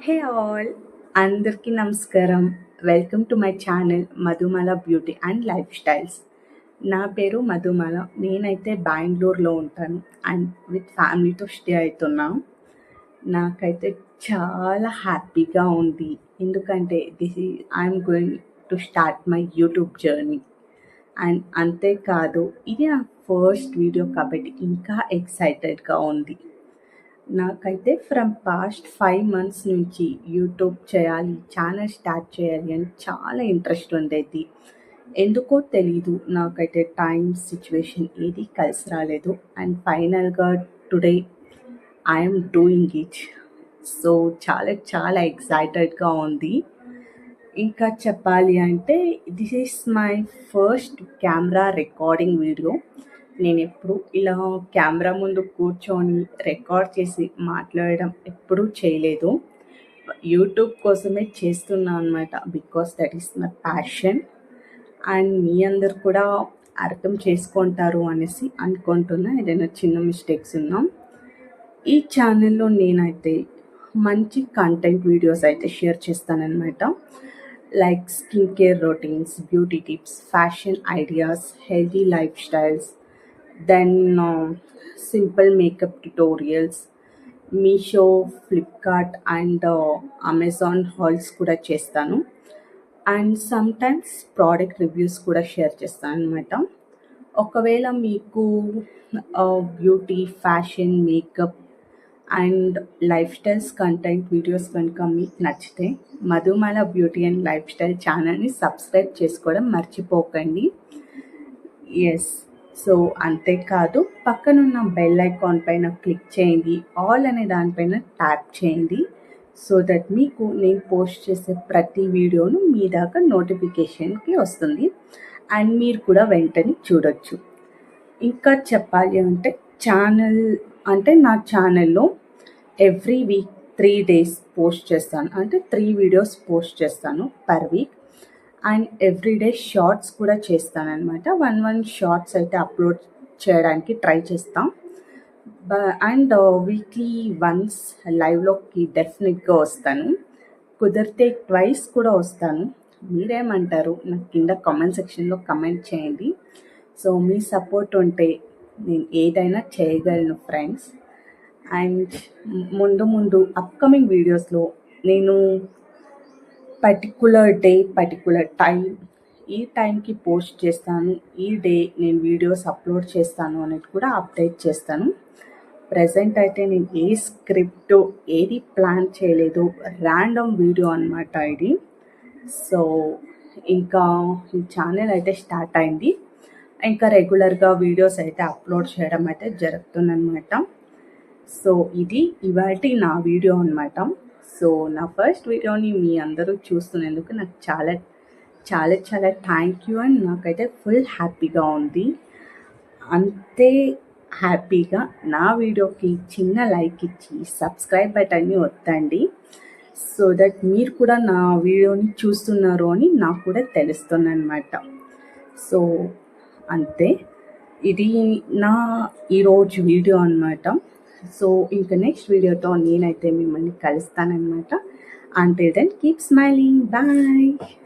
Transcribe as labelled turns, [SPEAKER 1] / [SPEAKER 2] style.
[SPEAKER 1] హే all, అందరికీ నమస్కారం. Welcome to my channel Madhumala beauty and lifestyles. నా పేరు మధుమాల. నేనైతే బెంగళూరులో ఉంటాను అండ్ విత్ ఫ్యామిలీతో స్టే అవుతున్నాను. నాకైతే చాలా హ్యాపీగా ఉంది. ఎందుకంటే I'm going to start my YouTube journey. And అంతేకాదు, ఇది నా ఫస్ట్ వీడియో కాబట్టి ఇంకా ఎక్సైటెడ్గా ఉంది. నాకైతే ఫ్రమ్ పాస్ట్ 5 మంత్స్ నుంచి యూట్యూబ్ చేయాలి, ఛానల్ స్టార్ట్ చేయాలి అని చాలా ఇంట్రెస్ట్ ఉండేది. ఎందుకో తెలీదు, నాకైతే టైం సిచ్యువేషన్ ఏది కలిసి రాలేదు. అండ్ ఫైనల్గా today I'm doing it. So చాలా చాలా ఎక్సైటెడ్గా ఉంది. ఇంకా చెప్పాలి అంటే this is my first camera recording video. నేను ఎప్పుడు ఇలా కెమెరా ముందు కూర్చొని రికార్డ్ చేసి మాట్లాడడం ఎప్పుడూ చేయలేదు. యూట్యూబ్ కోసమే చేస్తున్నా అనమాట. Because that is my passion. And మీ అందరు కూడా అర్థం చేసుకుంటారు అనేసి అనుకుంటున్నా. ఏదైనా చిన్న మిస్టేక్స్ ఉన్నా ఈ ఛానల్లో నేనైతే మంచి కంటెంట్ వీడియోస్ అయితే షేర్ చేస్తానన్నమాట. Like skin care routines, beauty tips, fashion ideas, healthy lifestyles, then simple makeup tutorials, Meesho, Flipkart and Amazon hauls కూడా చేస్తాను. అండ్ సమ్టైమ్స్ ప్రోడక్ట్ రివ్యూస్ కూడా షేర్ చేస్తాను అనమాట. ఒకవేళ మీకు beauty, fashion, makeup and lifestyles content videos కనుక మీకు నచ్చితే Madhumala beauty and lifestyle ఛానల్ని సబ్స్క్రైబ్ చేసుకోవడం మర్చిపోకండి. ఎస్, సో అంతేకాదు, పక్కనున్న బెల్ ఐకాన్ పైన క్లిక్ చేయండి, ఆల్ అనే దానిపైన ట్యాప్ చేయండి. సో దట్ మీకు నేను పోస్ట్ చేసే ప్రతి వీడియోను మీ దాకా నోటిఫికేషన్కి వస్తుంది అండ్ మీరు కూడా వెంటనే చూడొచ్చు. ఇంకా చెప్పాలి అంటే నా ఛానల్లో ఎవ్రీ వీక్ 3 days పోస్ట్ చేస్తాను. అంటే 3 వీడియోస్ పోస్ట్ చేస్తాను per week. And everyday shorts కూడా చేస్తాను అనమాట. 1 షార్ట్స్ అయితే అప్లోడ్ చేయడానికి ట్రై చేస్తాం. అండ్ వీక్లీ వన్స్ లైవ్లోకి డెఫినెట్గా వస్తాను. కుదిరితే ట్వైస్ కూడా వస్తాను. మీరేమంటారు? నాకు కింద కామెంట్ సెక్షన్లో కమెంట్ చేయండి. సో మీ సపోర్ట్ ఉంటే నేను ఏదైనా చేయగలను ఫ్రెండ్స్. అండ్ ముందు అప్కమింగ్ వీడియోస్లో నేను పర్టికులర్ డే, పర్టికులర్ టైం, ఈ టైంకి పోస్ట్ చేస్తాను, ఈ డే నేను వీడియోస్ అప్లోడ్ చేస్తాను అనేది కూడా అప్డేట్ చేస్తాను. ప్రజెంట్ అయితే నేను ఏ స్క్రిప్ట్ ఏది ప్లాన్ చేయలేదు, ర్యాండమ్ వీడియో అనమాట ఇది. సో ఇంకా ఈ ఛానల్ అయితే స్టార్ట్ అయింది. ఇంకా రెగ్యులర్గా వీడియోస్ అయితే అప్లోడ్ చేయడం అయితే జరుగుతుందన్నమాట. సో ఇది ఇవాల్టి నా వీడియో అనమాట. సో నా ఫస్ట్ వీడియోని మీ అందరూ చూస్తున్నందుకు నాకు చాలా చాలా చాలా థ్యాంక్ యూ. అండ్ నాకైతే ఫుల్ హ్యాపీగా ఉంది. అంతే హ్యాపీగా నా వీడియోకి చిన్న లైక్ ఇచ్చి సబ్స్క్రైబ్ బటన్ని ఒత్తండి. సో దట్ మీరు కూడా నా వీడియోని చూస్తున్నారు అని నాకు కూడా తెలుస్తుంది అనమాట. సో అంతే, ఇది నా ఈరోజు వీడియో అనమాట. సో ఇంకా నెక్స్ట్ వీడియోతో నేనైతే మిమ్మల్ని కలుస్తానమాట. Until then, keep smiling. Bye.